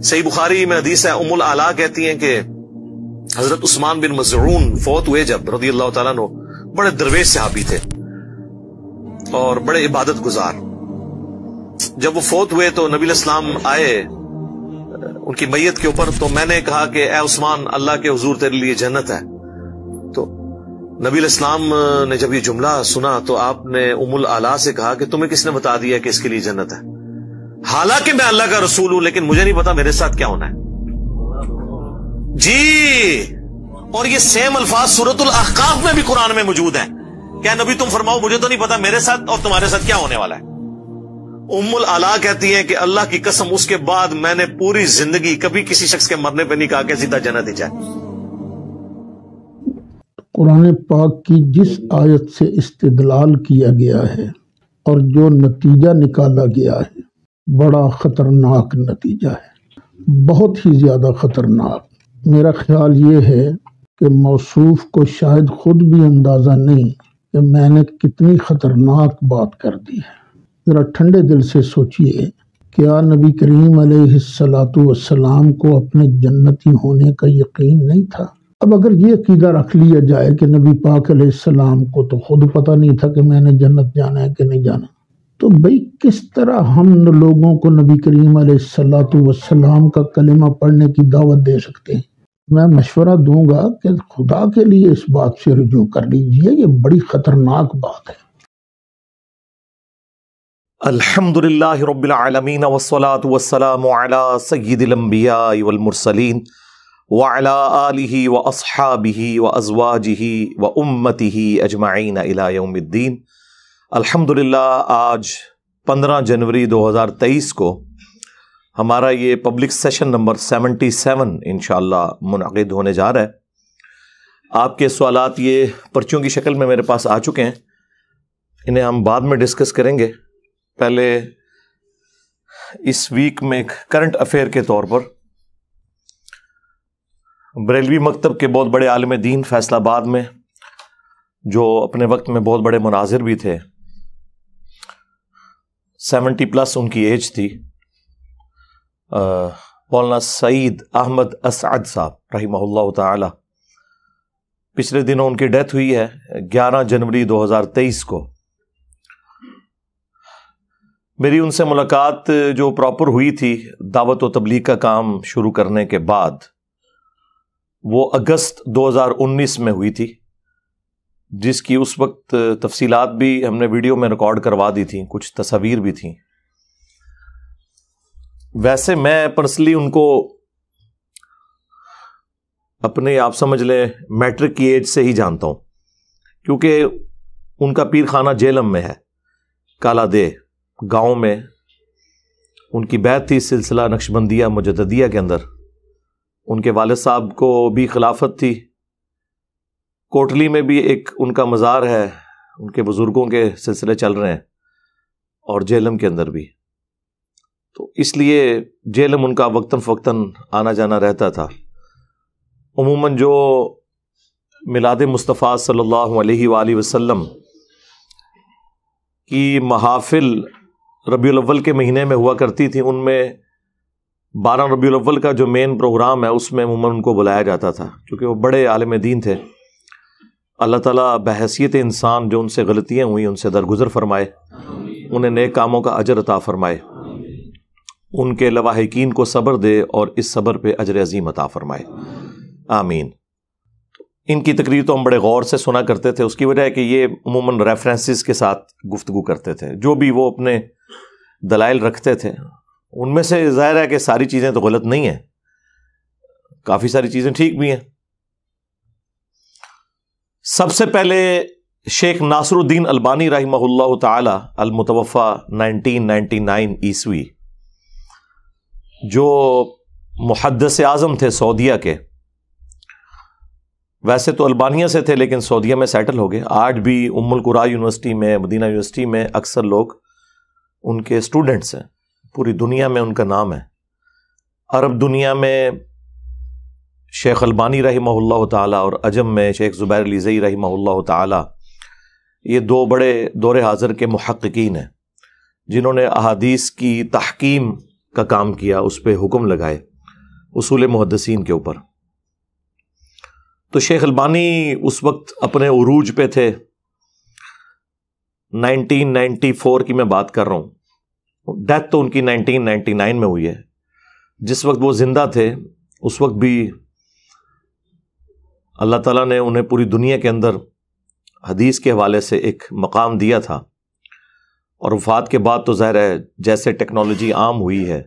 صحیح بخاری میں حدیث ہے، ام العلا کہتی ہیں کہ حضرت عثمان بن مظعون فوت ہوئے جب رضی اللہ تعالیٰ عنہ، بڑے درویش صحابی تھے اور بڑے عبادت گزار. جب وہ فوت ہوئے تو نبی علیہ السلام آئے ان کی میت کے اوپر، تو میں نے کہا کہ اے عثمان، اللہ کے حضور تیرے لیے جنت ہے. تو نبی علیہ السلام نے جب یہ جملہ سنا تو آپ نے ام العلا سے کہا کہ تمہیں کس نے بتا دیا کہ اس کے لیے جنت ہے؟ حالانکہ میں اللہ کا رسول ہوں، لیکن مجھے نہیں پتا میرے ساتھ کیا ہونا ہے. جی، اور یہ سیم الفاظ سورۃ الاحقاف میں بھی قرآن میں موجود ہیں. کیا نبی تم فرماؤ مجھے تو نہیں پتا میرے ساتھ اور تمہارے ساتھ کیا ہونے والا ہے. ام العلا کہتی ہیں کہ اللہ کی قسم اس کے بعد میں نے پوری زندگی کبھی کسی شخص کے مرنے پہ نہیں کہا کہ سیدھا جنت ہی جائے. قرآن پاک کی جس آیت سے استدلال کیا گیا ہے اور جو نتیجہ نکالا گیا ہے، بڑا خطرناک نتیجہ ہے، بہت ہی زیادہ خطرناک. میرا خیال یہ ہے کہ موصوف کو شاید خود بھی اندازہ نہیں کہ میں نے کتنی خطرناک بات کر دی ہے. ذرا ٹھنڈے دل سے سوچئے، کیا نبی کریم علیہ السلام کو اپنے جنتی ہونے کا یقین نہیں تھا؟ اب اگر یہ عقیدہ رکھ لیا جائے کہ نبی پاک علیہ السلام کو تو خود پتہ نہیں تھا کہ میں نے جنت جانا ہے کہ نہیں جانا، تو بھئی کس طرح ہم لوگوں کو نبی کریم علیہ السلام کا کلمہ پڑھنے کی دعوت دے سکتے ہیں؟ میں مشورہ دوں گا کہ خدا کے لیے اس بات سے رجوع کر لیجئے، یہ بڑی خطرناک بات ہے. الحمدللہ رب العالمین والصلاة والسلام علی سید الانبیاء والمرسلین وعلی آلہ واصحابہ وازواجہ وامتہ اجمعین الی یوم الدین. الحمدللہ آج 15 جنوری 2023 کو ہمارا یہ پبلک سیشن نمبر 77 انشاءاللہ منعقد ہونے جا رہا ہے. آپ کے سوالات یہ پرچیوں کی شکل میں میرے پاس آ چکے ہیں، انہیں ہم بعد میں ڈسکس کریں گے. پہلے اس ویک میں ایک کرنٹ افیئر کے طور پر بریلوی مکتب کے بہت بڑے عالم دین فیصل آباد میں، جو اپنے وقت میں بہت بڑے مناظر بھی تھے، 70+ ان کی ایج تھی، مولانا سعید احمد اسعد صاحب رحمہ اللہ تعالی، پچھلے دنوں ان کی ڈیتھ ہوئی ہے 11 جنوری 2023 کو. میری ان سے ملاقات جو پراپر ہوئی تھی دعوت و تبلیغ کا کام شروع کرنے کے بعد، وہ اگست 2019 میں ہوئی تھی، جس کی اس وقت تفصیلات بھی ہم نے ویڈیو میں ریکارڈ کروا دی تھیں، کچھ تصاویر بھی تھیں. ویسے میں پرسنلی ان کو اپنے آپ سمجھ لیں میٹرک کی ایج سے ہی جانتا ہوں، کیونکہ ان کا پیر خانہ جیلم میں ہے، کالا دے گاؤں میں ان کی بیعت تھی سلسلہ نقشبندیہ مجددیہ کے اندر. ان کے والد صاحب کو بھی خلافت تھی. کوٹلی میں بھی ایک ان کا مزار ہے، ان کے بزرگوں کے سلسلے چل رہے ہیں، اور جیلم کے اندر بھی. تو اس لیے جیلم ان کا وقتاً فوقتاً آنا جانا رہتا تھا. عموماً جو میلاد مصطفیٰ صلی اللہ علیہ وآلہ وسلم کی محافل ربیع الاول کے مہینے میں ہوا کرتی تھی، ان میں 12 ربیع الاول کا جو مین پروگرام ہے اس میں عموماً ان کو بلایا جاتا تھا، کیونکہ وہ بڑے عالم دین تھے. اللہ تعالیٰ بحیثیت انسان جو ان سے غلطیاں ہوئیں ان سے درگزر فرمائے، انہیں نیک کاموں کا اجر عطا فرمائے، ان کے لواحقین کو صبر دے اور اس صبر پہ اجر عظیم عطا فرمائے، آمین. ان کی تقریر تو ہم بڑے غور سے سنا کرتے تھے، اس کی وجہ ہے کہ یہ عموماً ریفرنسز کے ساتھ گفتگو کرتے تھے، جو بھی وہ اپنے دلائل رکھتے تھے ان میں سے ظاہر ہے کہ ساری چیزیں تو غلط نہیں ہیں، کافی ساری چیزیں ٹھیک بھی ہیں. سب سے پہلے شیخ ناصر الدین البانی رحمہ اللہ تعالی المتوفی 1999 عیسوی، جو محدث اعظم تھے سعودیہ کے، ویسے تو البانیہ سے تھے لیکن سعودیہ میں سیٹل ہو گئے. آج بھی ام القرا یونیورسٹی میں، مدینہ یونیورسٹی میں اکثر لوگ ان کے اسٹوڈنٹس ہیں، پوری دنیا میں ان کا نام ہے. عرب دنیا میں شیخ البانی رحمہ اللہ تعالی اور عجم میں شیخ زبیر علی زئی رحمہ اللہ تعالی، یہ دو بڑے دور حاضر کے محققین ہیں جنہوں نے احادیث کی تحکیم کا کام کیا، اس پہ حکم لگائے اصول محدثین کے اوپر. تو شیخ البانی اس وقت اپنے عروج پہ تھے. 1994 کی میں بات کر رہا ہوں. ڈیتھ تو ان کی 1999 میں ہوئی ہے. جس وقت وہ زندہ تھے اس وقت بھی اللہ تعالیٰ نے انہیں پوری دنیا کے اندر حدیث کے حوالے سے ایک مقام دیا تھا، اور وفات کے بعد تو ظاہر ہے جیسے ٹیکنالوجی عام ہوئی ہے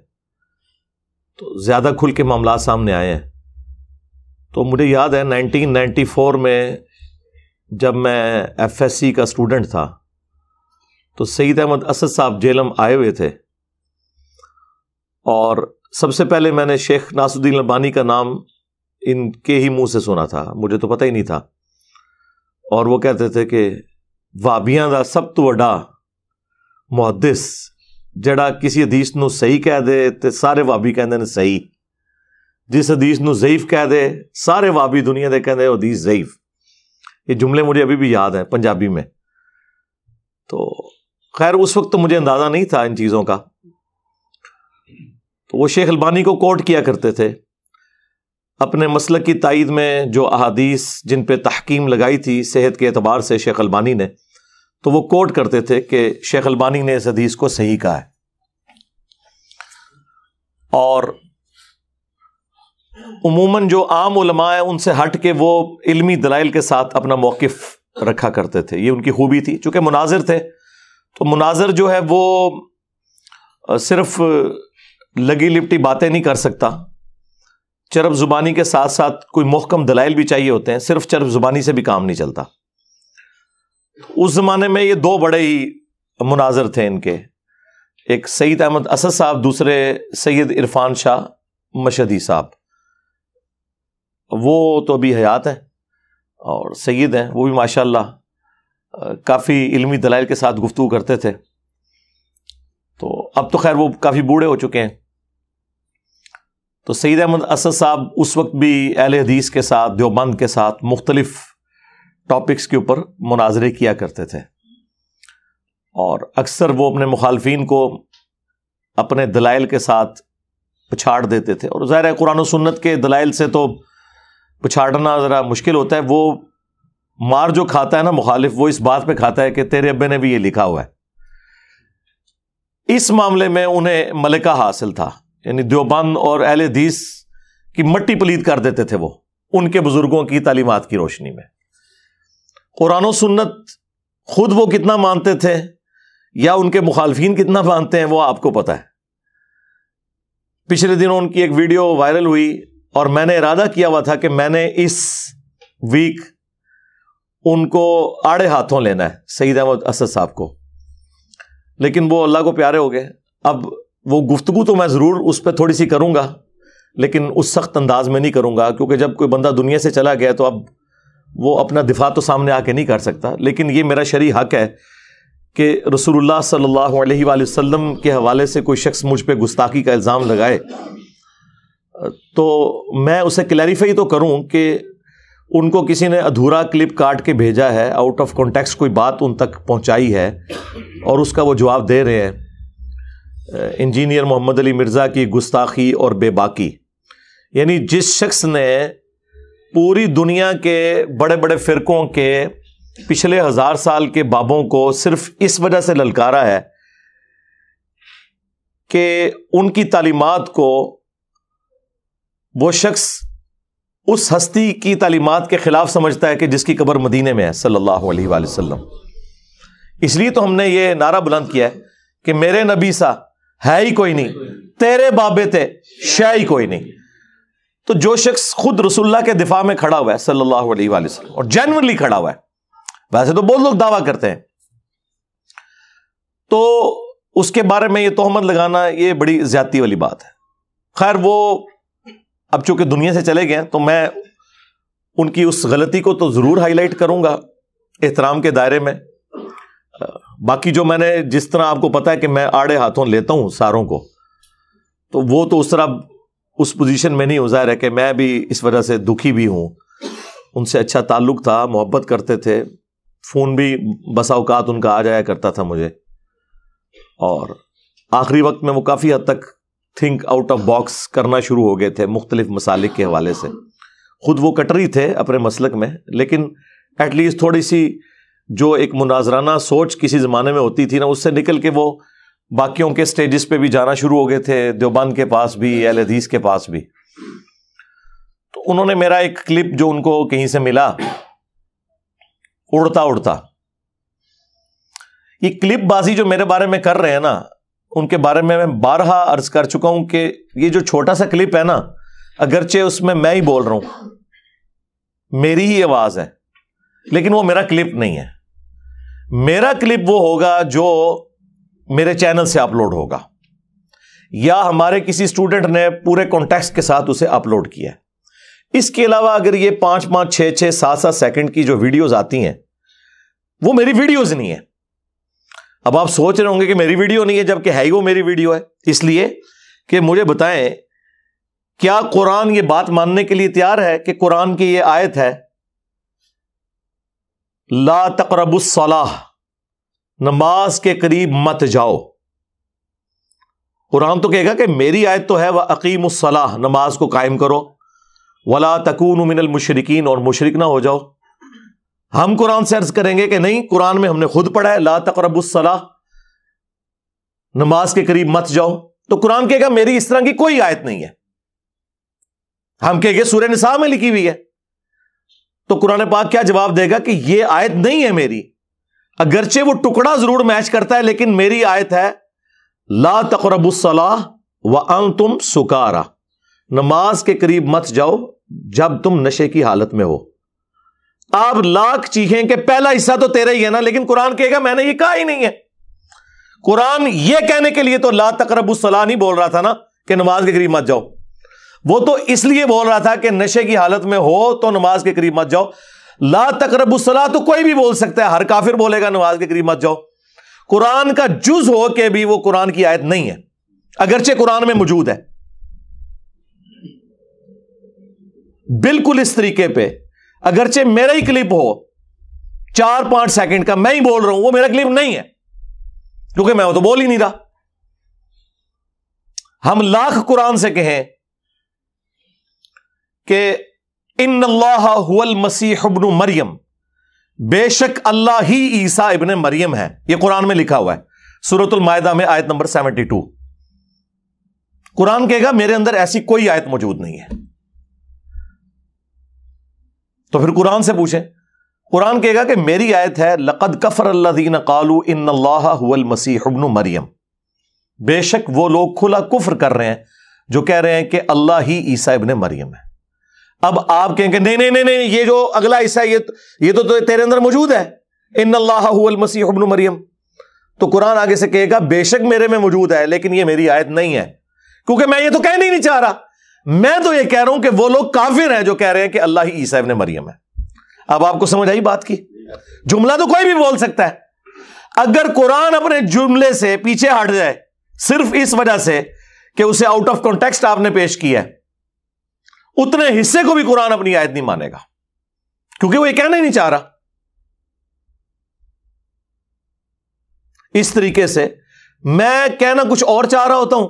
تو زیادہ کھل کے معاملات سامنے آئے ہیں. تو مجھے یاد ہے 1994 میں جب میں FSC کا اسٹوڈنٹ تھا تو سید احمد اسد صاحب جیلم آئے ہوئے تھے، اور سب سے پہلے میں نے شیخ ناصر الدین البانی کا نام ان کے ہی منہ سے سنا تھا، مجھے تو پتہ ہی نہیں تھا. اور وہ کہتے تھے کہ وہابیاں دا سب تو وڈا محدث جڑا کسی حدیث نو صحیح کہہ دے تے سارے وہابی کہندے نے صحیح، جس حدیث نو ضعیف کہہ دے سارے وہابی دنیا دے کہندے حدیث ضعیف. یہ جملے مجھے ابھی بھی یاد ہیں پنجابی میں. تو خیر اس وقت تو مجھے اندازہ نہیں تھا ان چیزوں کا. تو وہ شیخ البانی کو کوٹ کیا کرتے تھے اپنے مسلک کی تائید میں. جو احادیث جن پہ تحکیم لگائی تھی صحت کے اعتبار سے شیخ البانی نے، تو وہ کوٹ کرتے تھے کہ شیخ البانی نے اس حدیث کو صحیح کہا ہے. اور عموماً جو عام علماء ہیں ان سے ہٹ کے وہ علمی دلائل کے ساتھ اپنا موقف رکھا کرتے تھے. یہ ان کی خوبی تھی. چونکہ مناظر تھے تو مناظر جو ہے وہ صرف لگی لپٹی باتیں نہیں کر سکتا، چرب زبانی کے ساتھ ساتھ کوئی محکم دلائل بھی چاہیے ہوتے ہیں. صرف چرب زبانی سے بھی کام نہیں چلتا. اس زمانے میں یہ دو بڑے ہی مناظر تھے ان کے، ایک سید احمد اسد صاحب، دوسرے سید عرفان شاہ مشہدی صاحب. وہ تو ابھی حیات ہیں اور سید ہیں، وہ بھی ماشاءاللہ کافی علمی دلائل کے ساتھ گفتگو کرتے تھے. تو اب تو خیر وہ کافی بوڑھے ہو چکے ہیں. تو سید احمد اسد صاحب اس وقت بھی اہل حدیث کے ساتھ، دیوبند کے ساتھ مختلف ٹاپکس کے اوپر مناظرے کیا کرتے تھے، اور اکثر وہ اپنے مخالفین کو اپنے دلائل کے ساتھ پچھاڑ دیتے تھے. اور ظاہر ہے قرآن و سنت کے دلائل سے تو پچھاڑنا ذرا مشکل ہوتا ہے. وہ مار جو کھاتا ہے نا مخالف، وہ اس بات پہ کھاتا ہے کہ تیرے ابے نے بھی یہ لکھا ہوا ہے. اس معاملے میں انہیں ملکہ حاصل تھا، یعنی دیوبند اور اہل حدیث کی مٹی پلید کر دیتے تھے وہ ان کے بزرگوں کی تعلیمات کی روشنی میں. قرآن و سنت خود وہ کتنا مانتے تھے یا ان کے مخالفین کتنا مانتے ہیں وہ آپ کو پتا ہے. پچھلے دنوں ان کی ایک ویڈیو وائرل ہوئی اور میں نے ارادہ کیا ہوا تھا کہ میں نے اس ویک ان کو آڑے ہاتھوں لینا ہے سید احمد اسد صاحب کو، لیکن وہ اللہ کو پیارے ہو گئے. اب وہ گفتگو تو میں ضرور اس پہ تھوڑی سی کروں گا، لیکن اس سخت انداز میں نہیں کروں گا، کیونکہ جب کوئی بندہ دنیا سے چلا گیا تو اب وہ اپنا دفاع تو سامنے آ کے نہیں کر سکتا. لیکن یہ میرا شرعی حق ہے کہ رسول اللہ صلی اللہ علیہ وآلہ وسلم کے حوالے سے کوئی شخص مجھ پہ گستاخی کا الزام لگائے تو میں اسے کلیریفائی تو کروں کہ ان کو کسی نے ادھورا کلپ کاٹ کے بھیجا ہے، آؤٹ آف کانٹیکسٹ کوئی بات ان تک پہنچائی ہے اور اس کا وہ جواب دے رہے ہیں. انجینئر محمد علی مرزا کی گستاخی اور بے باکی، یعنی جس شخص نے پوری دنیا کے بڑے بڑے فرقوں کے پچھلے 1000 سال کے بابوں کو صرف اس وجہ سے للکارا ہے کہ ان کی تعلیمات کو وہ شخص اس ہستی کی تعلیمات کے خلاف سمجھتا ہے کہ جس کی قبر مدینے میں ہے صلی اللہ علیہ وآلہ وسلم. اس لیے تو ہم نے یہ نعرہ بلند کیا ہے کہ میرے نبی سا ہے ہی کوئی نہیں، تیرے بابے تھے شے ہی کوئی نہیں. تو جو شخص خود رسول اللہ کے دفاع میں کھڑا ہوا ہے صلی اللہ علیہ وآلہ وسلم اور جینورلی کھڑا ہوا ہے، ویسے تو بہت لوگ دعویٰ کرتے ہیں، تو اس کے بارے میں یہ تہمت لگانا یہ بڑی زیادتی والی بات ہے. خیر وہ اب چونکہ دنیا سے چلے گئے تو میں ان کی اس غلطی کو تو ضرور ہائی لائٹ کروں گا احترام کے دائرے میں. باقی جو میں نے جس طرح آپ کو پتا ہے کہ میں آڑے ہاتھوں لیتا ہوں ساروں کو، تو وہ تو اس طرح اس پوزیشن میں نہیں ہو. ظاہر ہے کہ میں بھی اس وجہ سے دکھی بھی ہوں. ان سے اچھا تعلق تھا، محبت کرتے تھے، فون بھی بسا اوقات ان کا آ جایا کرتا تھا مجھے، اور آخری وقت میں وہ کافی حد تک تھنک آؤٹ آف باکس کرنا شروع ہو گئے تھے مختلف مسالک کے حوالے سے. خود وہ کٹری تھے اپنے مسلک میں، لیکن ایٹ لیسٹ تھوڑی سی جو ایک مناظرانہ سوچ کسی زمانے میں ہوتی تھی نا، اس سے نکل کے وہ باقیوں کے سٹیجز پہ بھی جانا شروع ہو گئے تھے، دیوبند کے پاس بھی، اہل حدیث کے پاس بھی. تو انہوں نے میرا ایک کلپ جو ان کو کہیں سے ملا، اڑتا اڑتا، یہ کلپ بازی جو میرے بارے میں کر رہے ہیں نا، ان کے بارے میں بارہا عرض کر چکا ہوں کہ یہ جو چھوٹا سا کلپ ہے نا، اگرچہ اس میں ہی بول رہا ہوں، میری ہی آواز ہے، لیکن وہ میرا کلپ نہیں ہے. میرا کلپ وہ ہوگا جو میرے چینل سے اپلوڈ ہوگا، یا ہمارے کسی اسٹوڈنٹ نے پورے کانٹیکسٹ کے ساتھ اسے اپلوڈ کیا ہے. اس کے علاوہ اگر یہ 5-5, 6-6, 7-7 سیکنڈ کی جو ویڈیوز آتی ہیں، وہ میری ویڈیوز نہیں ہے. اب آپ سوچ رہے ہوں گے کہ میری ویڈیو نہیں ہے، جبکہ ہے ہی وہ میری ویڈیو ہے. اس لیے کہ مجھے بتائیں، کیا قرآن یہ بات ماننے کے لیے تیار ہے کہ قرآن کی یہ آیت ہے، لا تقربوا الصلاۃ، نماز کے قریب مت جاؤ؟ قرآن تو کہے گا کہ میری آیت تو ہے وَأَقِیمُوا الصَّلَاةَ، نماز کو قائم کرو، وَلَا تَكُونُوا مِنَ الْمُشْرِكِينَ، اور مشرک نہ ہو جاؤ. ہم قرآن سے عرض کریں گے کہ نہیں، قرآن میں ہم نے خود پڑھا ہے لا تقربوا الصلاۃ، نماز کے قریب مت جاؤ. تو قرآن کہے گا میری اس طرح کی کوئی آیت نہیں ہے. ہم کہیں گے سورہ نساء میں لکھی ہوئی ہے. تو قرآن پاک کیا جواب دے گا کہ یہ آیت نہیں ہے میری، اگرچہ وہ ٹکڑا ضرور میچ کرتا ہے، لیکن میری آیت ہے لا تقربوا الصلاۃ وانتم سکارا، نماز کے قریب مت جاؤ جب تم نشے کی حالت میں ہو. آپ لاکھ چیخیں کہ پہلا حصہ تو تیرا ہی ہے نا، لیکن قرآن کہے گا میں نے یہ کہا ہی نہیں ہے. قرآن یہ کہنے کے لیے تو لا تقربوا الصلاۃ نہیں بول رہا تھا نا کہ نماز کے قریب مت جاؤ، وہ تو اس لیے بول رہا تھا کہ نشے کی حالت میں ہو تو نماز کے قریب مت جاؤ. لا تقربوا الصلاۃ تو کوئی بھی بول سکتا ہے، ہر کافر بولے گا نماز کے قریب مت جاؤ. قرآن کا جز ہو کے بھی وہ قرآن کی آیت نہیں ہے، اگرچہ قرآن میں موجود ہے. بالکل اس طریقے پہ اگرچہ میرا ہی کلپ ہو 4-5 سیکنڈ کا، میں ہی بول رہا ہوں، وہ میرا کلپ نہیں ہے، کیونکہ میں وہ تو بول ہی نہیں رہا. ہم لاکھ قرآن سے کہیں کہ ان اللہ هو المسیح ابن مریم، بے شک اللہ ہی عیسیٰ ابن مریم ہے. یہ قرآن میں لکھا ہوا ہے سورۃ المائدہ میں آیت نمبر 72. قرآن کہے گا میرے اندر ایسی کوئی آیت موجود نہیں ہے. تو پھر قرآن سے پوچھیں، قرآن کہے گا کہ میری آیت ہے لقد کفر الذین قالوا ان اللہ هو المسیح ابن مریم، بے شک وہ لوگ کھلا کفر کر رہے ہیں جو کہہ رہے ہیں کہ اللہ ہی عیسیٰ ابن مریم ہے. اب آپ کہیں کہ نہیں، یہ جو اگلا حصہ ہے یہ تو تیرے اندر موجود ہے، ان اللہ هو المسیح ابن مریم. تو قرآن آگے سے کہے گا بے شک میرے میں موجود ہے، لیکن یہ میری آیت نہیں ہے، کیونکہ میں یہ تو کہنا ہی نہیں چاہ رہا. میں تو یہ کہہ رہا ہوں کہ وہ لوگ کافر ہیں جو کہہ رہے ہیں کہ اللہ ہی عیسیٰ ابن مریم ہے. اب آپ کو سمجھ آئی بات کی؟ جملہ تو کوئی بھی بول سکتا ہے. اگر قرآن اپنے جملے سے پیچھے ہٹ جائے صرف اس وجہ سے کہ اسے آؤٹ آف کانٹیکسٹ آپ نے پیش کیا ہے، اتنے حصے کو بھی قرآن اپنی آیت نہیں مانے گا، کیونکہ وہ یہ کہنا ہی نہیں چاہ رہا. اس طریقے سے میں کہنا کچھ اور چاہ رہا ہوتا ہوں،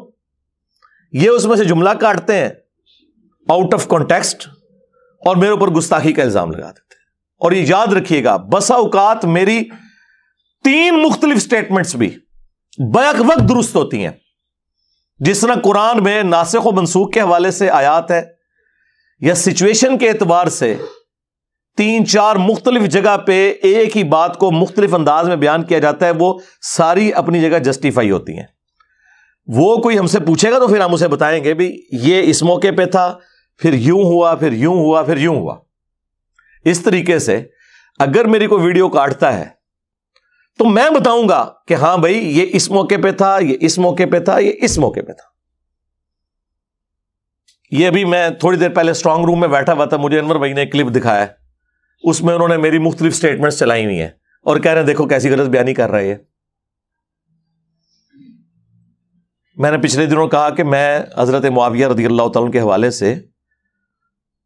یہ اس میں سے جملہ کاٹتے ہیں آؤٹ آف کانٹیکسٹ اور میرے اوپر گستاخی کا الزام لگا دیتے ہیں. اور یہ یاد رکھیے گا، بسا اوقات میری 3 مختلف سٹیٹمنٹس بھی بیک وقت درست ہوتی ہیں. جس طرح قرآن میں ناسخ و منسوخ کے حوالے سے آیات ہے، یا سچویشن کے اعتبار سے 3-4 مختلف جگہ پہ ایک ہی بات کو مختلف انداز میں بیان کیا جاتا ہے، وہ ساری اپنی جگہ جسٹیفائی ہوتی ہیں. وہ کوئی ہم سے پوچھے گا تو پھر ہم اسے بتائیں گے بھی یہ اس موقع پہ تھا، پھر یوں ہوا، پھر یوں ہوا، پھر یوں ہوا. اس طریقے سے اگر میری کوئی ویڈیو کاٹتا ہے تو میں بتاؤں گا کہ ہاں بھائی یہ اس موقع پہ تھا، یہ اس موقع پہ تھا، یہ اس موقع پہ تھا. یہ ابھی میں تھوڑی دیر پہلے اسٹرانگ روم میں بیٹھا ہوا تھا، مجھے انور بھائی نے ایک کلپ دکھایا ہے، اس میں انہوں نے میری مختلف سٹیٹمنٹس چلائی ہوئی ہیں اور کہہ رہے ہیں دیکھو کیسی غلط بیانی کر رہے ہیں. میں نے پچھلے دنوں کہا کہ میں حضرت معاویہ رضی اللہ تعالیٰ کے حوالے سے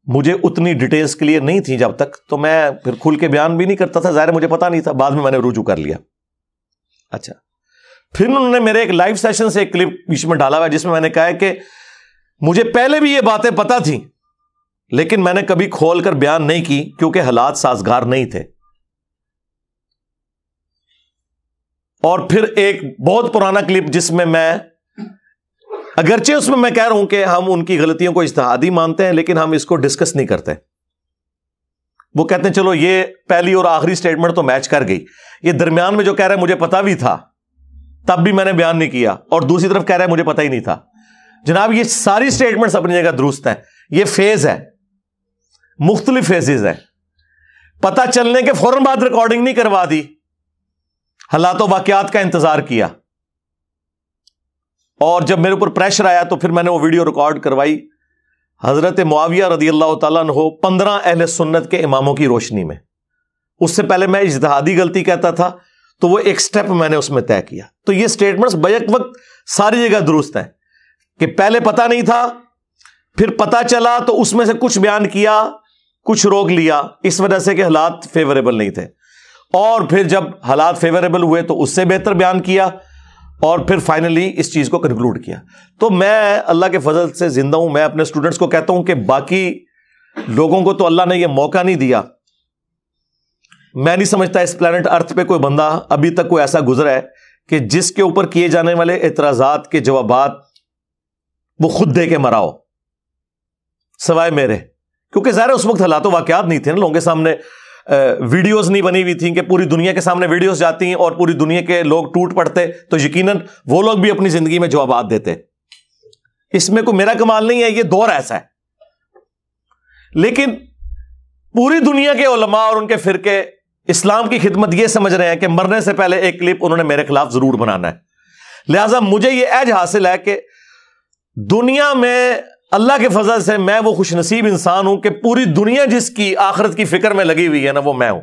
مجھے اتنی ڈیٹیلز کلیئر نہیں تھی جب تک، تو میں پھر کھل کے بیان بھی نہیں کرتا تھا، ظاہر مجھے پتا نہیں تھا، بعد میں نے رجوع کر لیا. اچھا، پھر انہوں نے میرے ایک لائیو سیشن سے ایک کلپ بیچ میں ڈالا ہوا جس میں میں نے کہا ہے کہ مجھے پہلے بھی یہ باتیں پتہ تھیں لیکن میں نے کبھی کھول کر بیان نہیں کی کیونکہ حالات سازگار نہیں تھے. اور پھر ایک بہت پرانا کلپ جس میں اگرچہ اس میں کہہ رہا ہوں کہ ہم ان کی غلطیوں کو اجتہادی مانتے ہیں لیکن ہم اس کو ڈسکس نہیں کرتے. وہ کہتے ہیں چلو یہ پہلی اور آخری سٹیٹمنٹ تو میچ کر گئی, یہ درمیان میں جو کہہ رہا ہے مجھے پتا بھی تھا تب بھی میں نے بیان نہیں کیا, اور دوسری طرف کہہ رہا ہے مجھے پتا ہی نہیں تھا. جناب یہ ساری سٹیٹمنٹس اپنی جگہ درست ہیں, یہ فیز ہے, مختلف فیزز ہیں. پتا چلنے کے فوراً بعد ریکارڈنگ نہیں کروا دی, حالات و واقعات کا انتظار کیا, اور جب میرے اوپر پریشر آیا تو پھر میں نے وہ ویڈیو ریکارڈ کروائی حضرت معاویہ رضی اللہ تعالیٰ عنہ 15 اہل سنت کے اماموں کی روشنی میں. اس سے پہلے میں اجتہادی غلطی کہتا تھا تو وہ ایک سٹیپ میں نے اس میں طے کیا. تو یہ سٹیٹمنٹس بیک وقت ساری جگہ درست ہیں کہ پہلے پتا نہیں تھا, پھر پتا چلا تو اس میں سے کچھ بیان کیا, کچھ روک لیا اس وجہ سے کہ حالات فیوریبل نہیں تھے, اور پھر جب حالات فیوریبل ہوئے تو اس سے بہتر بیان کیا, اور پھر فائنلی اس چیز کو کنکلوڈ کیا. تو میں اللہ کے فضل سے زندہ ہوں. میں اپنے اسٹوڈنٹس کو کہتا ہوں کہ باقی لوگوں کو تو اللہ نے یہ موقع نہیں دیا. میں نہیں سمجھتا اس پلانٹ ارتھ پہ کوئی بندہ ابھی تک کوئی ایسا گزرا ہے کہ جس کے اوپر کیے جانے والے اعتراضات کے جوابات وہ خود دے کے مرا ہو سوائے میرے, کیونکہ ظاہر اس وقت حالات و واقعات نہیں تھے نا, لوگوں کے سامنے ویڈیوز نہیں بنی ہوئی تھیں کہ پوری دنیا کے سامنے ویڈیوز جاتی ہیں اور پوری دنیا کے لوگ ٹوٹ پڑتے تو یقیناً وہ لوگ بھی اپنی زندگی میں جوابات دیتے. اس میں کوئی میرا کمال نہیں ہے, یہ دور ایسا ہے. لیکن پوری دنیا کے علماء اور ان کے فرقے اسلام کی خدمت یہ سمجھ رہے ہیں کہ مرنے سے پہلے ایک کلپ انہوں نے میرے خلاف ضرور بنانا ہے. لہٰذا مجھے یہ ایج حاصل ہے کہ دنیا میں اللہ کے فضل سے میں وہ خوش نصیب انسان ہوں کہ پوری دنیا جس کی آخرت کی فکر میں لگی ہوئی ہے نا وہ میں ہوں,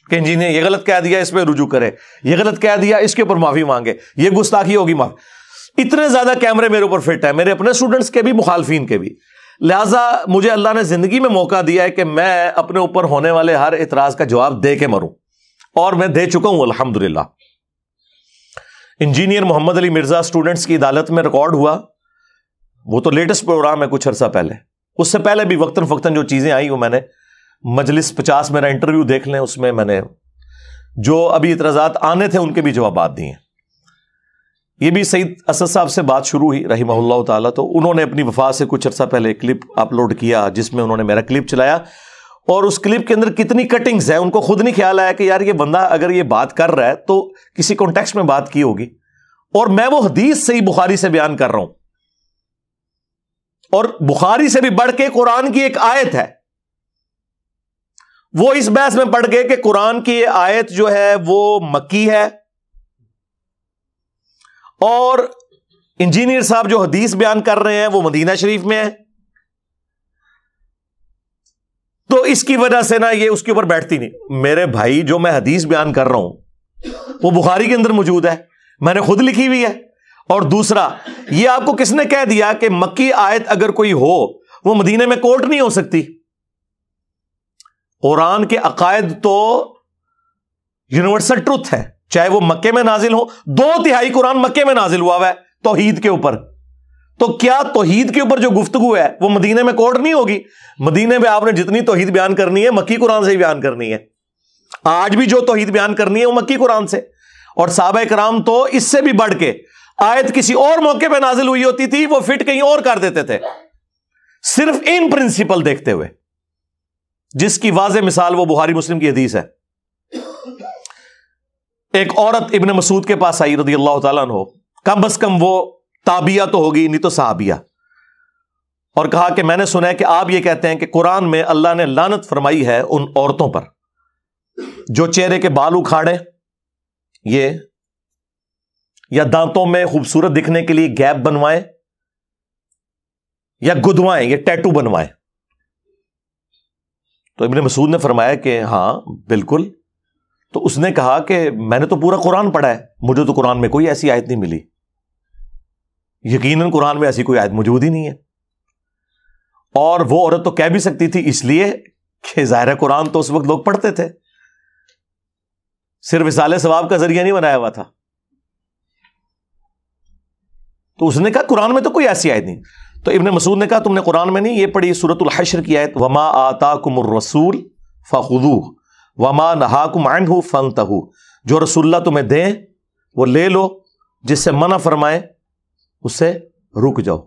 کہ جی نے یہ غلط کہہ دیا اس پہ رجوع کرے, یہ غلط کہہ دیا اس کے اوپر معافی مانگے, یہ گستاخی ہوگی معافی. اتنے زیادہ کیمرے میرے اوپر فٹ ہے, میرے اپنے اسٹوڈنٹس کے بھی مخالفین کے بھی. لہٰذا مجھے اللہ نے زندگی میں موقع دیا ہے کہ میں اپنے اوپر ہونے والے ہر اعتراض کا جواب دے کے مروں, اور میں دے چکا ہوں الحمدللہ. انجینئر محمد علی مرزا اسٹوڈنٹس کی عدالت میں ریکارڈ ہوا, وہ تو لیٹسٹ پروگرام ہے کچھ عرصہ پہلے. اس سے پہلے بھی وقتاً فوقتاً جو چیزیں آئی وہ میں نے مجلس 50 میرا انٹرویو دیکھ لیں, اس میں نے جو ابھی اعتراضات آنے تھے ان کے بھی جوابات دیے. یہ بھی سعید اسد صاحب سے بات شروع ہوئی رحمہ اللہ تعالیٰ, تو انہوں نے اپنی وفات سے کچھ عرصہ پہلے کلپ اپلوڈ کیا جس میں انہوں نے میرا کلپ چلایا, اور اس کلپ کے اندر کتنی کٹنگز ہیں ان کو خود نہیں خیال آیا کہ یار یہ بندہ اگر یہ بات کر رہا ہے تو کسی کانٹیکسٹ میں بات کی ہوگی, اور میں وہ حدیث صحیح بخاری سے بیان کر رہا ہوں, اور بخاری سے بھی بڑھ کے قرآن کی ایک آیت ہے. وہ اس بحث میں پڑھ گئے کہ قرآن کی یہ آیت جو ہے وہ مکی ہے, اور انجینئر صاحب جو حدیث بیان کر رہے ہیں وہ مدینہ شریف میں ہے, تو اس کی وجہ سے نا یہ اس کے اوپر بیٹھتی نہیں. میرے بھائی جو میں حدیث بیان کر رہا ہوں وہ بخاری کے اندر موجود ہے, میں نے خود لکھی ہوئی ہے. اور دوسرا یہ آپ کو کس نے کہہ دیا کہ مکی آیت اگر کوئی ہو وہ مدینے میں کوٹ نہیں ہو سکتی؟ قرآن کے عقائد تو یونیورسل ٹروتھ ہے, چاہے وہ مکے میں نازل ہو. 2/3 قرآن مکے میں نازل ہوا ہے توحید کے اوپر, تو کیا توحید کے اوپر جو گفتگو ہے وہ مدینے میں کوٹ نہیں ہوگی؟ مدینے میں آپ نے جتنی توحید بیان کرنی ہے مکی قرآن سے ہی بیان کرنی ہے. آج بھی جو توحید بیان کرنی ہے وہ مکی قرآن سے, اور صحابہ کرام تو اس سے بھی بڑھ کے آیت کسی اور موقع پہ نازل ہوئی ہوتی تھی وہ فٹ کہیں اور کر دیتے تھے, صرف ان پرنسپل دیکھتے ہوئے, جس کی واضح مثال وہ بخاری مسلم کی حدیث ہے. ایک عورت ابن مسعود کے پاس آئی رضی اللہ تعالیٰ عنہ, کم از کم وہ تابعہ تو ہوگی نہیں تو صحابیہ, اور کہا کہ میں نے سنا ہے کہ آپ یہ کہتے ہیں کہ قرآن میں اللہ نے لعنت فرمائی ہے ان عورتوں پر جو چہرے کے بال اکھاڑے, یہ یا دانتوں میں خوبصورت دکھنے کے لیے گیپ بنوائیں, یا گدوائیں, یا ٹیٹو بنوائیں. تو ابن مسعود نے فرمایا کہ ہاں بالکل. تو اس نے کہا کہ میں نے تو پورا قرآن پڑھا ہے, مجھے تو قرآن میں کوئی ایسی آیت نہیں ملی. یقیناً قرآن میں ایسی کوئی آیت موجود ہی نہیں ہے. اور وہ عورت تو کہہ بھی سکتی تھی اس لیے کہ ظاہر قرآن تو اس وقت لوگ پڑھتے تھے, صرف اصالہ ثواب کا ذریعہ نہیں بنایا ہوا تھا. تو اس نے کہا قرآن میں تو کوئی ایسی آیت نہیں. تو ابن مسعود نے کہا تم نے قرآن میں نہیں یہ پڑھی سورۃ الحشر کی آیت وما آتاکم الرسول فخذوہ وما نہاکم عنہ فانتہوا, جو رسول اللہ تمہیں دیں وہ لے لو, جس سے منع فرمائے اس سے رک جاؤ.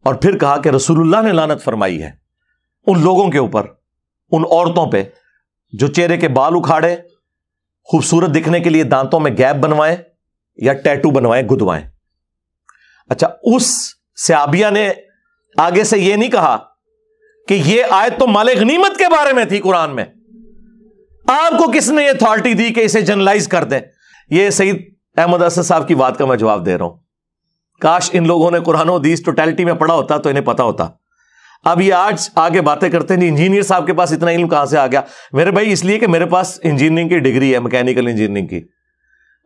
اور پھر کہا کہ رسول اللہ نے لعنت فرمائی ہے ان لوگوں کے اوپر, ان عورتوں پہ جو چہرے کے بال اکھاڑے, خوبصورت دکھنے کے لیے دانتوں میں گیپ بنوائیں یا ٹیٹو بنوائیں, گدوائیں. اچھا, اس صحابیہ نے آگے سے یہ نہیں کہا کہ یہ آیت تو مال غنیمت کے بارے میں تھی قرآن میں, آپ کو کس نے یہ اتھارٹی دی کہ اسے جنرلائز کر دیں. یہ سعید احمد اسد صاحب کی بات کا میں جواب دے رہا ہوں. کاش ان لوگوں نے قرآن و حدیث ٹوٹیلٹی میں پڑھا ہوتا تو انہیں پتا ہوتا. اب یہ آج آگے باتیں کرتے ہیں انجینئر صاحب کے پاس اتنا علم کہاں سے آ گیا. میرے بھائی اس لیے کہ میرے پاس انجینئرنگ کی ڈگری ہے, میکینیکل انجینئرنگ کی,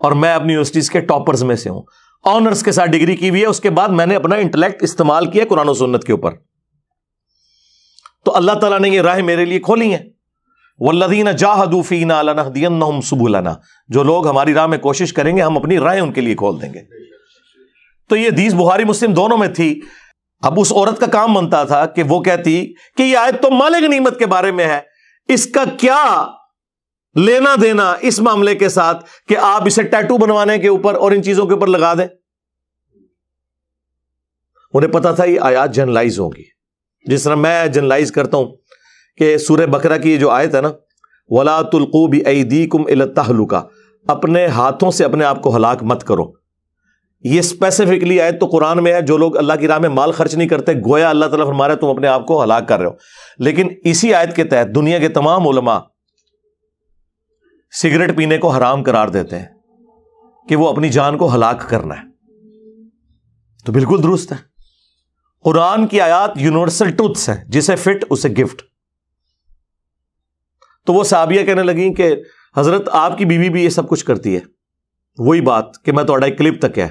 اور میں اپنی یونیورسٹیز کے ٹاپرز میں سے ہوں, آنرز کے ساتھ ڈگری کی ہوئی ہے. اس کے بعد میں نے اپنا انٹلیکٹ استعمال کیا قرآن و سنت کے اوپر. تو اللہ تعالیٰ نے یہ راہ میرے لیے کھولی ہیں. والذین جاہدوا فینا لنہدینہم سبلنا, جو لوگ ہماری راہ میں کوشش کریں گے ہم اپنی راہیں ان کے لیے کھول دیں گے. تو یہ حدیث بخاری مسلم دونوں میں تھی. اب اس عورت کا کام بنتا تھا کہ وہ کہتی کہ یہ آیت تو مال غنیمت کے بارے میں ہے, اس کا کیا لینا دینا اس معاملے کے ساتھ کہ آپ اسے ٹیٹو بنوانے کے اوپر اور ان چیزوں کے اوپر لگا دیں. انہیں پتا تھا یہ آیات جنرلائز ہوں گی, جس طرح میں جنرلائز کرتا ہوں کہ سورہ بقرہ کی جو آیت ہے نا, وَلَا تُلْقُوا بِأَيْدِيكُمْ إِلَى التَّهْلُكَةِ, اپنے ہاتھوں سے اپنے آپ کو ہلاک مت کرو. یہ اسپیسیفکلی آیت تو قرآن میں ہے. جو لوگ اللہ کی راہ میں مال خرچ نہیں کرتے, گویا اللہ تعالیٰ فرما رہا ہے تم اپنے آپ کو ہلاک کر رہے ہو. لیکن اسی آیت کے تحت دنیا کے تمام علماء سگریٹ پینے کو حرام قرار دیتے ہیں کہ وہ اپنی جان کو ہلاک کرنا ہے. تو بالکل درست ہے. قرآن کی آیات یونیورسل ٹروتھس ہیں, جسے فٹ اسے گفٹ. تو وہ صحابیہ کہنے لگیں کہ حضرت آپ کی بیوی بھی یہ سب کچھ کرتی ہے. وہی بات کہ میں تھوڑا ایک کلپ تک ہے.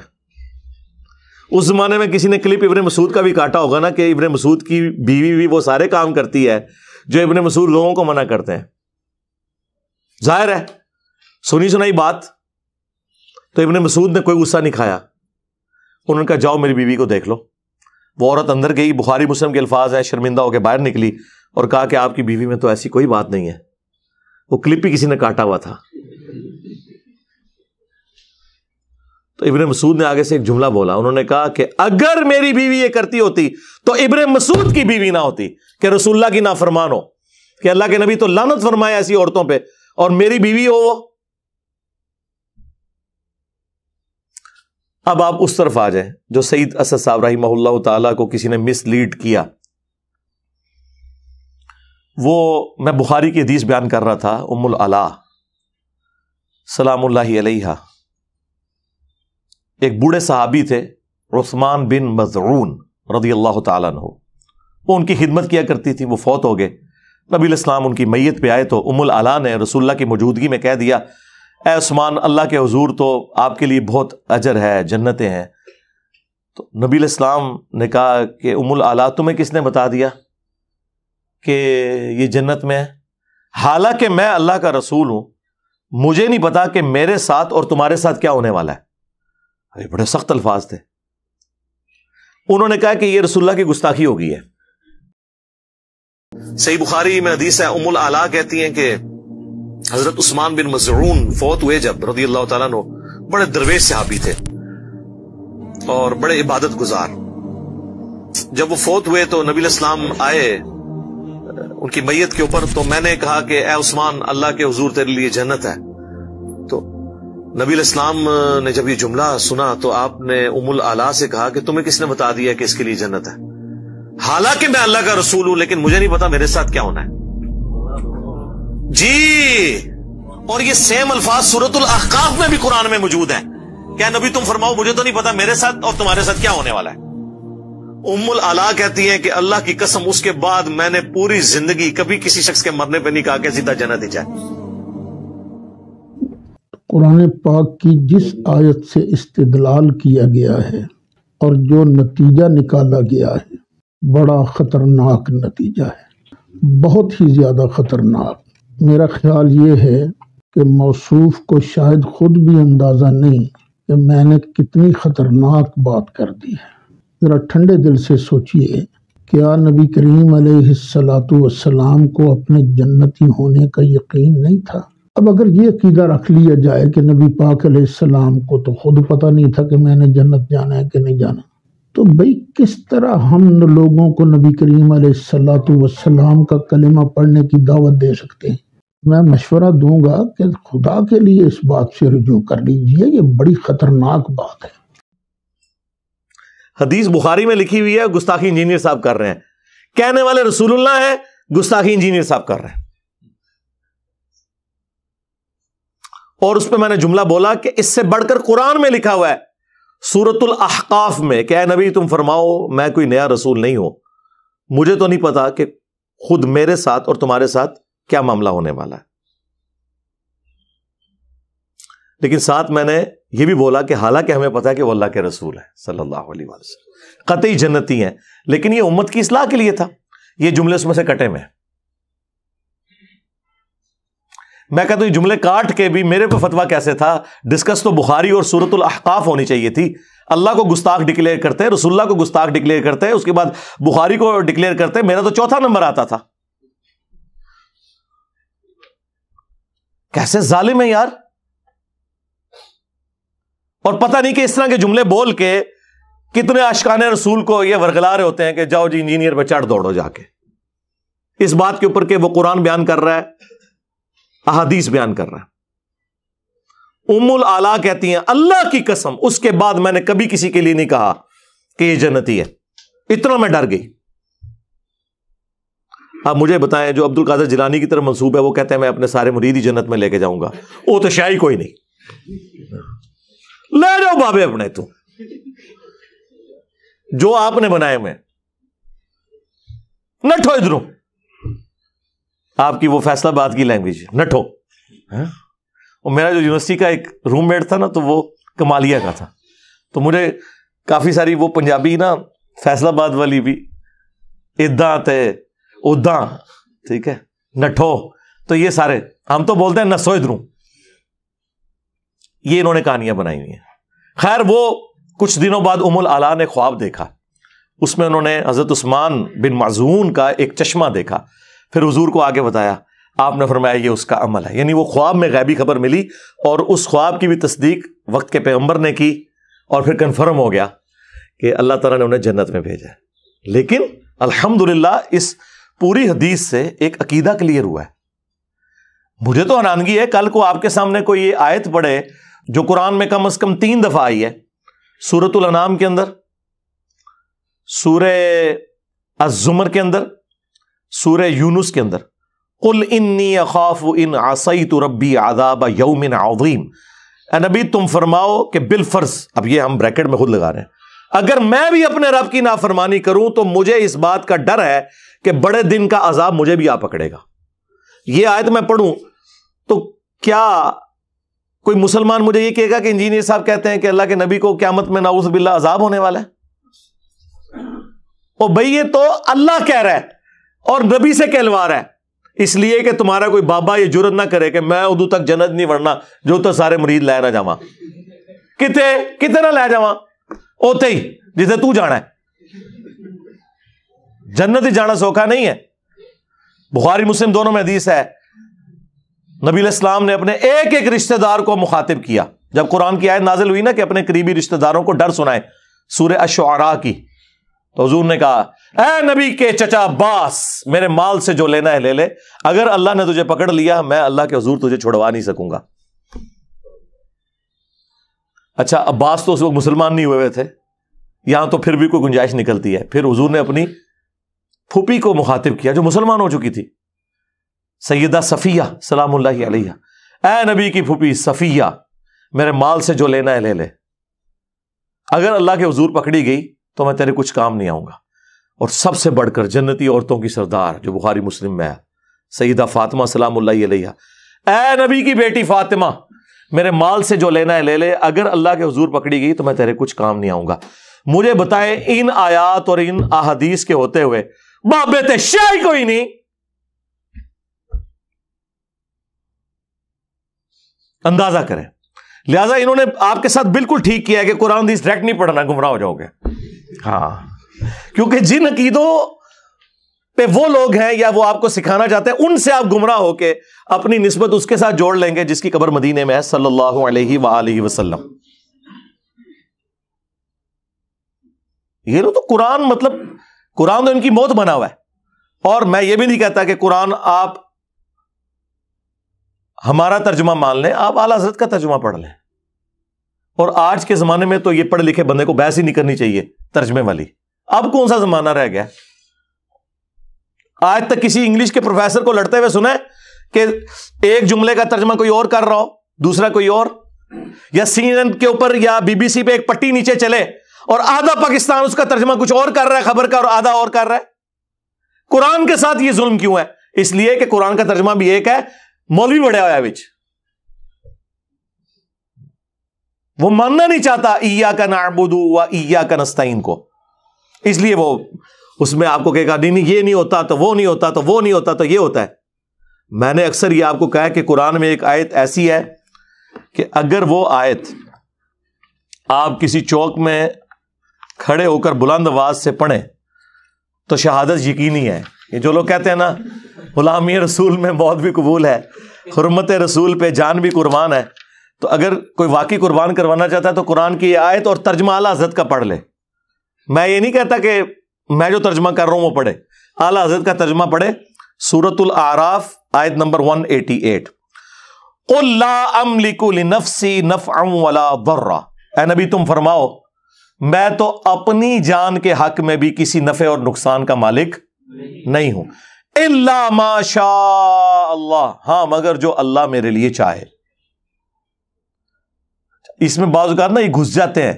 اس زمانے میں کسی نے کلپ ابن مسعود کا بھی کاٹا ہوگا نا کہ ابن مسعود کی بیوی بھی وہ سارے کام کرتی ہے جو ابن مسعود لوگوں کو منع کرتے ہیں. ظاہر ہے سنی سنائی بات. تو ابن مسعود نے کوئی غصہ نہیں کھایا. انہوں نے کہا جاؤ میری بیوی کو دیکھ لو. وہ عورت اندر گئی, بخاری مسلم کے الفاظ ہیں, شرمندہ ہو کے باہر نکلی اور کہا کہ آپ کی بیوی میں تو ایسی کوئی بات نہیں ہے. وہ کلپ ہی کسی نے کاٹا ہوا تھا. تو ابن مسعود نے آگے سے ایک جملہ بولا. انہوں نے کہا کہ اگر میری بیوی یہ کرتی ہوتی تو ابن مسعود کی بیوی نہ ہوتی کہ رسول اللہ کی نافرمان ہو, کہ اللہ کے نبی تو لعنت فرمائے ایسی عورتوں پہ, اور میری بیوی ہو وہ. اب آپ اس طرف آ جائیں جو سعید اسد صاحب رحمہ اللہ تعالیٰ کو کسی نے مس لیڈ کیا. وہ میں بخاری کی حدیث بیان کر رہا تھا. ام العلا سلام اللہ علیہا ایک بوڑھے صحابی تھے, عثمان بن مظعون رضی اللہ تعالیٰ عنہ. وہ ان کی خدمت کیا کرتی تھی. وہ فوت ہو گئے. نبی علیہ السلام ان کی میت پہ آئے تو ام العلا نے رسول اللہ کی موجودگی میں کہہ دیا, اے عثمان اللہ کے حضور تو آپ کے لیے بہت اجر ہے, جنتیں ہیں. تو نبی علیہ السلام نے کہا کہ ام العلا تمہیں کس نے بتا دیا کہ یہ جنت میں ہے؟ حالانکہ میں اللہ کا رسول ہوں, مجھے نہیں پتا کہ میرے ساتھ اور تمہارے ساتھ کیا ہونے والا ہے. بڑے سخت الفاظ تھے. انہوں نے کہا کہ یہ رسول اللہ کی گستاخی ہو گئی ہے. صحیح بخاری میں حدیث ہے, ام العلا کہتی ہیں کہ حضرت عثمان بن مظعون فوت ہوئے جب رضی اللہ تعالیٰ عنہ, بڑے درویش صحابی تھے اور بڑے عبادت گزار. جب وہ فوت ہوئے تو نبی علیہ السلام آئے ان کی میت کے اوپر. تو میں نے کہا کہ اے عثمان اللہ کے حضور تیرے لیے جنت ہے. تو نبی علیہ السلام نے جب یہ جملہ سنا تو آپ نے ام العلا سے کہا کہ تمہیں کس نے بتا دیا کہ اس کے لیے جنت ہے؟ حالانکہ میں اللہ کا رسول ہوں لیکن مجھے نہیں پتا میرے ساتھ کیا ہونا ہے. جی, اور یہ سیم الفاظ سورۃ الاحقاف میں بھی قرآن میں موجود ہیں. کیا نبی تم فرماؤ مجھے تو نہیں پتا میرے ساتھ اور تمہارے ساتھ کیا ہونے والا ہے. ام العلا کہتی ہیں کہ اللہ کی قسم اس کے بعد میں نے پوری زندگی کبھی کسی شخص کے مرنے پہ نہیں کہا کہ سیدھا جنت ہی جائے. قرآن پاک کی جس آیت سے استدلال کیا گیا ہے اور جو نتیجہ نکالا گیا ہے, بڑا خطرناک نتیجہ ہے, بہت ہی زیادہ خطرناک. میرا خیال یہ ہے کہ موصوف کو شاید خود بھی اندازہ نہیں کہ میں نے کتنی خطرناک بات کر دی ہے۔ ذرا ٹھنڈے دل سے سوچئے، کیا نبی کریم علیہ الصلوۃ والسلام کو اپنے جنتی ہونے کا یقین نہیں تھا؟ اب اگر یہ عقیدہ رکھ لیا جائے کہ نبی پاک علیہ السلام کو تو خود پتہ نہیں تھا کہ میں نے جنت جانا ہے کہ نہیں جانا، تو بھئی کس طرح ہم لوگوں کو نبی کریم علیہ الصلوۃ والسلام کا کلمہ پڑھنے کی دعوت دے سکتے ہیں؟ میں مشورہ دوں گا کہ خدا کے لیے اس بات سے رجوع کر لیجئے، یہ بڑی خطرناک بات ہے۔ حدیث بخاری میں لکھی ہوئی ہے، گستاخی انجینئر صاحب کر رہے ہیں، کہنے والے رسول اللہ ہے، گستاخی انجینئر صاحب کر رہے ہیں۔ اور اس پہ میں نے جملہ بولا کہ اس سے بڑھ کر قرآن میں لکھا ہوا ہے سورۃ الاحقاف میں کہ اے نبی تم فرماؤ میں کوئی نیا رسول نہیں ہوں، مجھے تو نہیں پتا کہ خود میرے ساتھ اور تمہارے ساتھ کیا معاملہ ہونے والا ہے۔ لیکن ساتھ میں نے یہ بھی بولا کہ حالانکہ ہمیں پتا ہے کہ وہ اللہ کے رسول ہیں صلی اللہ علیہ وسلم، قطعی جنتی ہیں، لیکن یہ امت کی اصلاح کے لیے تھا۔ یہ جملے اس میں سے کٹے میں، میں کہتا ہوں یہ جملے کاٹ کے بھی میرے کو فتویٰ کیسے تھا؟ ڈسکس تو بخاری اور سورۃ الاحقاف ہونی چاہیے تھی۔ اللہ کو گستاخ ڈکلیئر کرتے، رسول اللہ کو گستاخ ڈکلیئر کرتے، اس کے بعد بخاری کو ڈکلیئر کرتے، میرا تو چوتھا نمبر آتا تھا۔ کیسے ظالم ہے یار! اور پتہ نہیں کہ اس طرح کے جملے بول کے کتنے عاشقان رسول کو یہ ورگلا رہے ہوتے ہیں کہ جاؤ جی انجینئر پہ چڑھ دوڑو جا کے، اس بات کے اوپر کہ وہ قرآن بیان کر رہا ہے، احادیث بیان کر رہا ہے۔ ام العلا کہتی ہیں اللہ کی قسم اس کے بعد میں نے کبھی کسی کے لیے نہیں کہا کہ یہ جنتی ہے، اتنا میں ڈر گئی۔ آپ مجھے بتائیں جو عبد القادر جیلانی کی طرف منسوب ہے، وہ کہتے ہیں میں اپنے سارے مرید ہی جنت میں لے کے جاؤں گا، وہ تو شاہی کوئی نہیں، لے جاؤ بابے اپنے، تو جو آپ نے بنائے میں نٹھو ادھروں، آپ کی وہ فیصلہ باد کی لینگویج نٹھو۔ اور میرا جو یونیورسٹی کا ایک روم میٹ تھا نا، تو وہ کمالیہ کا تھا، تو مجھے کافی ساری وہ پنجابی نا فیصلہ باد والی بھی اداں تے اداں، ٹھیک ہے، نٹھو، تو یہ سارے ہم تو بولتے ہیں نسو ادھروں، یہ انہوں نے کہانیاں بنائی ہوئی ہیں۔ خیر وہ کچھ دنوں بعد ام العلا نے خواب دیکھا، اس میں انہوں نے حضرت عثمان بن معزون کا ایک چشمہ دیکھا، پھر حضور کو آگے بتایا، آپ نے فرمایا یہ اس کا عمل ہے، یعنی وہ خواب میں غیبی خبر ملی اور اس خواب کی بھی تصدیق وقت کے پیغمبر نے کی، اور پھر کنفرم ہو گیا کہ اللہ تعالیٰ نے انہیں جنت میں بھیجا ہے۔ لیکن الحمدللہ اس پوری حدیث سے ایک عقیدہ کلیئر ہوا ہے۔ مجھے تو حیرانگی ہے، کل کو آپ کے سامنے کوئی یہ آیت پڑھے جو قرآن میں کم از کم 3 دفعہ آئی ہے، سورۃ الانعام کے اندر، سورہ الزمر کے اندر، سورہ یونس کے اندر، قل انی اخاف ان عصیت ربی عذاب یوم عظیم۔ اے نبی تم فرماؤ کہ بالفرض، اب یہ ہم بریکٹ میں خود لگا رہے ہیں، اگر میں بھی اپنے رب کی نافرمانی کروں تو مجھے اس بات کا ڈر ہے کہ بڑے دن کا عذاب مجھے بھی آ پکڑے گا۔ یہ آیت میں پڑھوں تو کیا کوئی مسلمان مجھے یہ کہے گا کہ انجینئر صاحب کہتے ہیں کہ اللہ کے نبی کو قیامت میں نعوذ باللہ عذاب ہونے والا ہے؟ اور بھئی یہ تو اللہ کہہ رہا ہے اور نبی سے کہلوا رہا ہے، اس لیے کہ تمہارا کوئی بابا یہ جرت نہ کرے کہ میں ادو تک جنت نہیں ورنا جو تو سارے مرید لے نہ جاواں، کتے نہ لے جاواں، اوتے ہی جسے تو جانا ہے، جنت ہی جانا سوکھا نہیں ہے۔ بخاری مسلم دونوں میں حدیث ہے، نبی علیہ السلام نے اپنے ایک ایک رشتہ دار کو مخاطب کیا، جب قرآن کی آیت نازل ہوئی نا کہ اپنے قریبی رشتہ داروں کو ڈر سنائے، سورہ الشعراء کی، تو حضور نے کہا اے نبی کے چچا عباس، میرے مال سے جو لینا ہے لے لے، اگر اللہ نے تجھے پکڑ لیا میں اللہ کے حضور تجھے چھڑوا نہیں سکوں گا۔ اچھا عباس تو اس وقت مسلمان نہیں ہوئے تھے، یہاں تو پھر بھی کوئی گنجائش نکلتی ہے۔ پھر حضور نے اپنی پھوپھی کو مخاطب کیا جو مسلمان ہو چکی تھی، سیدہ صفیہ سلام اللہ علیہ، اے نبی کی پھوپھی صفیہ، میرے مال سے جو لینا ہے لے لے، اگر اللہ کے حضور پکڑی گئی تو میں تیرے کچھ کام نہیں آؤں گا۔ اور سب سے بڑھ کر جنتی عورتوں کی سردار جو بخاری مسلم میں ہے، سیدہ فاطمہ سلام اللہ علیہ، اے نبی کی بیٹی فاطمہ، میرے مال سے جو لینا ہے لے لے، اگر اللہ کے حضور پکڑی گئی تو میں تیرے کچھ کام نہیں آؤں گا۔ مجھے بتائے ان آیات اور ان احادیث کے ہوتے ہوئے بابے تے شاہی کوئی نہیں، اندازہ کریں۔ لہذا انہوں نے آپ کے ساتھ بالکل ٹھیک کیا ہے کہ قرآن حدیث ڈائریکٹ نہیں پڑھنا، گمراہ ہو جاؤ گے. ہاں، کیونکہ جن عقیدوں پہ وہ لوگ ہیں یا وہ آپ کو سکھانا چاہتے ہیں، ان سے آپ گمراہ ہو کے اپنی نسبت اس کے ساتھ جوڑ لیں گے جس کی قبر مدینے میں ہے صلی اللہ علیہ وآلہ وسلم. یہ تو قرآن، مطلب قرآن تو ان کی موت بنا ہوا ہے. اور میں یہ بھی نہیں کہتا کہ قرآن آپ ہمارا ترجمہ مان لیں، آپ اعلیٰ حضرت کا ترجمہ پڑھ لیں. اور آج کے زمانے میں تو یہ پڑھے لکھے بندے کو بحث ہی نہیں کرنی چاہیے ترجمے والی. اب کون سا زمانہ رہ گیا؟ آج تک کسی انگلش کے پروفیسر کو لڑتے ہوئے سنا ہے کہ ایک جملے کا ترجمہ کوئی اور کر رہا ہو، دوسرا کوئی اور، یا CNN کے اوپر یا BBC پہ ایک پٹی نیچے چلے اور آدھا پاکستان اس کا ترجمہ کچھ اور کر رہا ہے خبر کا اور آدھا اور کر رہا ہے؟ قرآن کے ساتھ یہ ظلم کیوں ہے؟ اس لیے کہ قرآن کا ترجمہ بھی ایک ہے، مولوی بڑھیا ہوا ہے وچ، وہ ماننا نہیں چاہتا ایاک نعبد و ایاک نستعین کو، اس لیے وہ اس میں آپ کو کہے گا نہیں یہ نہیں ہوتا تو وہ نہیں ہوتا تو وہ نہیں ہوتا تو یہ ہوتا ہے. میں نے اکثر یہ آپ کو کہا کہ قرآن میں ایک آیت ایسی ہے کہ اگر وہ آیت آپ کسی چوک میں کھڑے ہو کر بلند آواز سے پڑھیں تو شہادت یقینی ہے. یہ جو لوگ کہتے ہیں نا غلامی رسول میں موت بھی قبول ہے، حرمت رسول پہ جان بھی قربان ہے، تو اگر کوئی واقعی قربان کروانا چاہتا ہے تو قرآن کی یہ آیت اور ترجمہ اعلیٰ حضرت کا پڑھ لے. میں یہ نہیں کہتا کہ میں جو ترجمہ کر رہا ہوں وہ پڑھے، اعلیٰ حضرت کا ترجمہ پڑھے. سورۃ الاعراف آیت نمبر 188، قل لا املک لنفسی نفعا ولا ضرا، اے نبی تم فرماؤ میں تو اپنی جان کے حق میں بھی کسی نفع اور نقصان کا مالک نہیں ہوں، الا ما شاء اللہ، ہاں مگر جو اللہ میرے لیے چاہے. اس میں بعض اوقات نا یہ گھس جاتے ہیں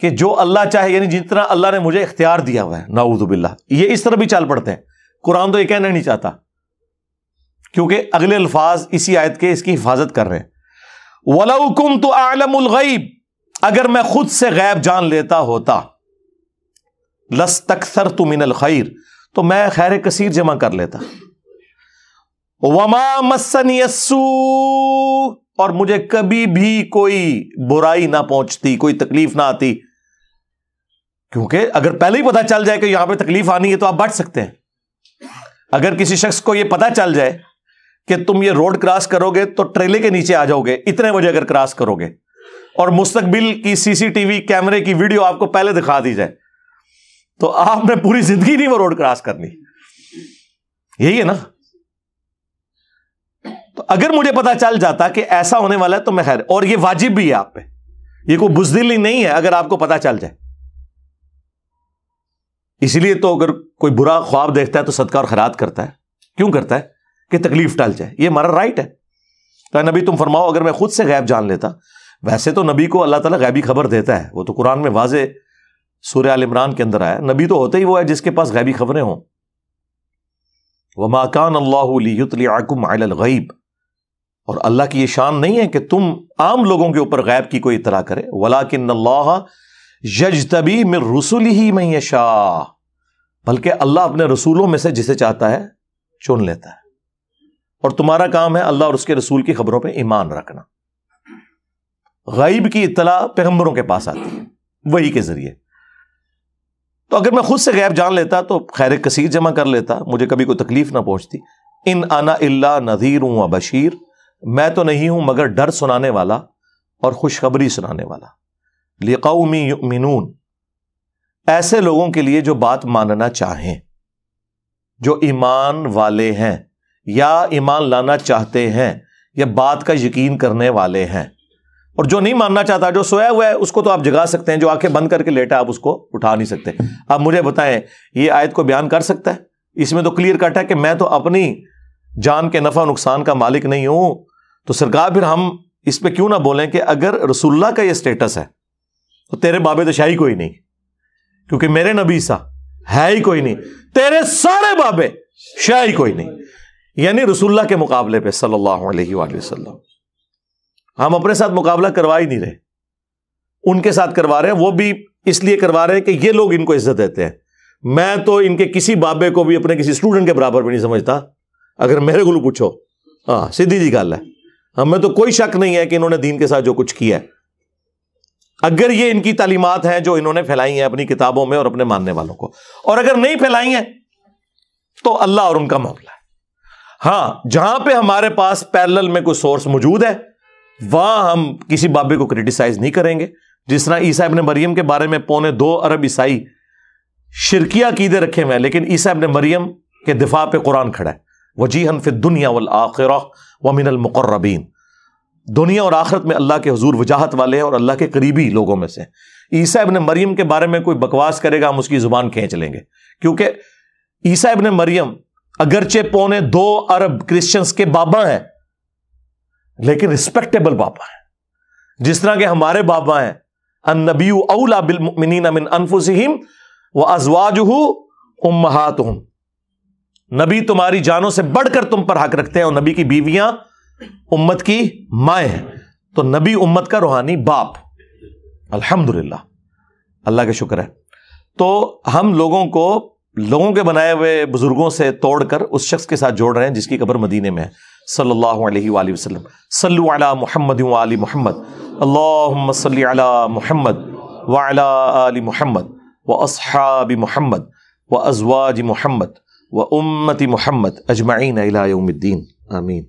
کہ جو اللہ چاہے، یعنی جتنا اللہ نے مجھے اختیار دیا ہوا ہے، نعوذ باللہ، یہ اس طرح بھی چال پڑتے ہیں. قرآن تو یہ کہنا نہیں چاہتا کیونکہ اگلے الفاظ اسی آیت کے اس کی حفاظت کر رہے ہیں. وَلَوْ كُنْتُ أَعْلَمُ الْغَيْبِ، اگر میں خود سے غیب جان لیتا ہوتا، لَاسْتَكْثَرْتُ مِنَ الْخَيْرِ، تو میں خیر کثیر جمع کر لیتا. وَمَا مَسَّنِيَ السُّوءُ، اور مجھے کبھی بھی کوئی برائی نہ پہنچتی، کوئی تکلیف نہ آتی. کیونکہ اگر پہلے ہی پتہ چل جائے کہ یہاں پہ تکلیف آنی ہے تو آپ بچ سکتے ہیں. اگر کسی شخص کو یہ پتہ چل جائے کہ تم یہ روڈ کراس کرو گے تو ٹریلے کے نیچے آ جاؤ گے اتنے بجے اگر کراس کرو گے، اور مستقبل کی CCTV کیمرے کی ویڈیو آپ کو پہلے دکھا دی جائے، تو آپ نے پوری زندگی نہیں وہ روڈ کراس کرنی. یہی ہے نا. تو اگر مجھے پتا چل جاتا کہ ایسا ہونے والا ہے تو میں خیر، اور یہ واجب بھی ہے آپ پہ، یہ کوئی بزدلی نہیں ہے اگر آپ کو پتا چل جائے. اسی لیے تو اگر کوئی برا خواب دیکھتا ہے تو صدقہ اور خیرات کرتا ہے. کیوں کرتا ہے؟ کہ تکلیف ٹل جائے، یہ ہمارا رائٹ ہے. تو نبی تم فرماؤ اگر میں خود سے غیب جان لیتا، ویسے تو نبی کو اللہ تعالیٰ غیبی خبر دیتا ہے، وہ تو قرآن میں واضح سورہ آل عمران کے اندر آیا. نبی تو ہوتا ہی وہ ہے جس کے پاس غیبی خبریں ہوں. وما كان اللہ لیطلعکم علی الغیب، اور اللہ کی یہ شان نہیں ہے کہ تم عام لوگوں کے اوپر غیب کی کوئی اطلاع کرے. ولکن اللہ یجتبی من رسلہ من یشاء، بلکہ اللہ اپنے رسولوں میں سے جسے چاہتا ہے چن لیتا ہے. اور تمہارا کام ہے اللہ اور اس کے رسول کی خبروں پہ ایمان رکھنا. غیب کی اطلاع پیغمبروں کے پاس آتی ہے وحی کے ذریعے. تو اگر میں خود سے غیب جان لیتا تو خیر کثیر جمع کر لیتا، مجھے کبھی کوئی تکلیف نہ پہنچتی. ان انا الا نذیر و بشیر، میں تو نہیں ہوں مگر ڈر سنانے والا اور خوشخبری سنانے والا. لقوم یؤمنون، ایسے لوگوں کے لیے جو بات ماننا چاہیں، جو ایمان والے ہیں یا ایمان لانا چاہتے ہیں یا بات کا یقین کرنے والے ہیں. اور جو نہیں ماننا چاہتا، جو سویا ہوا ہے، اس کو تو آپ جگا سکتے ہیں. جو آنکھیں بند کر کے لیٹا آپ اس کو اٹھا نہیں سکتے. آپ مجھے بتائیں یہ آیت کو بیان کر سکتا ہے؟ اس میں تو کلیئر کٹ ہے کہ میں تو اپنی جان کے نفع نقصان کا مالک نہیں ہوں. تو سرکار پھر ہم اس پہ کیوں نہ بولیں کہ اگر رسول اللہ کا یہ سٹیٹس ہے تو تیرے بابے تو شاہی کوئی نہیں، کیونکہ میرے نبی سا ہے ہی کوئی نہیں، تیرے سارے بابے شاہی کوئی نہیں. یعنی رسول اللہ کے مقابلے پہ صلی اللہ علیہ وآلہ وسلم ہم اپنے ساتھ مقابلہ کروا ہی نہیں رہے، ان کے ساتھ کروا رہے ہیں. وہ بھی اس لیے کروا رہے ہیں کہ یہ لوگ ان کو عزت دیتے ہیں. میں تو ان کے کسی بابے کو بھی اپنے کسی اسٹوڈنٹ کے برابر بھی نہیں سمجھتا. اگر میرے کو پوچھو، ہاں سیدھی جی گل ہے، ہمیں تو کوئی شک نہیں ہے کہ انہوں نے دین کے ساتھ جو کچھ کیا ہے، اگر یہ ان کی تعلیمات ہیں جو انہوں نے پھیلائی ہیں اپنی کتابوں میں اور اپنے ماننے والوں کو، اور اگر نہیں پھیلائی ہیں تو اللہ اور ان کا معاملہ ہے۔ ہاں جہاں پہ ہمارے پاس پیرلل میں کوئی سورس موجود ہے وہاں ہم کسی بابے کو کرٹیسائز نہیں کریں گے، جس طرح عیسیٰ ابن مریم کے بارے میں 2.25 ارب عیسائی شرکیہ عقیدے رکھے ہوئے ہیں، لیکن عیسیٰ ابن مریم کے دفاع پہ قرآن کھڑا ہے، وجیہا فی الدنیا والآخرہ ومن المقربین، دنیا اور آخرت میں اللہ کے حضور وجاہت والے ہیں اور اللہ کے قریبی لوگوں میں سے۔ عیسیٰ ابن مریم کے بارے میں کوئی بکواس کرے گا ہم اس کی زبان کھینچ لیں گے، کیونکہ عیسیٰ ابن مریم اگرچہ 2.25 ارب کرسچنز کے بابا ہیں لیکن رسپیکٹیبل بابا ہیں، جس طرح کہ ہمارے بابا ہیں النبی اولی بالمؤمنین من انفسہم وازواجہ امہاتہم، نبی تمہاری جانوں سے بڑھ کر تم پر حق رکھتے ہیں، اور نبی کی بیویاں امت کی مائیں ہیں، تو نبی امت کا روحانی باپ، الحمدللہ، اللہ کا شکر ہے۔ تو ہم لوگوں کے بنائے ہوئے بزرگوں سے توڑ کر اس شخص کے ساتھ جوڑ رہے ہیں جس کی قبر مدینے میں ہے، صلی اللہ علیہ وآلہ وسلم۔ صلو علی محمد وآل محمد، اللہم صلی علی محمد وعلی آل محمد واصحاب محمد وازواج محمد وامت محمد اجمعین الی یوم الدین، آمین۔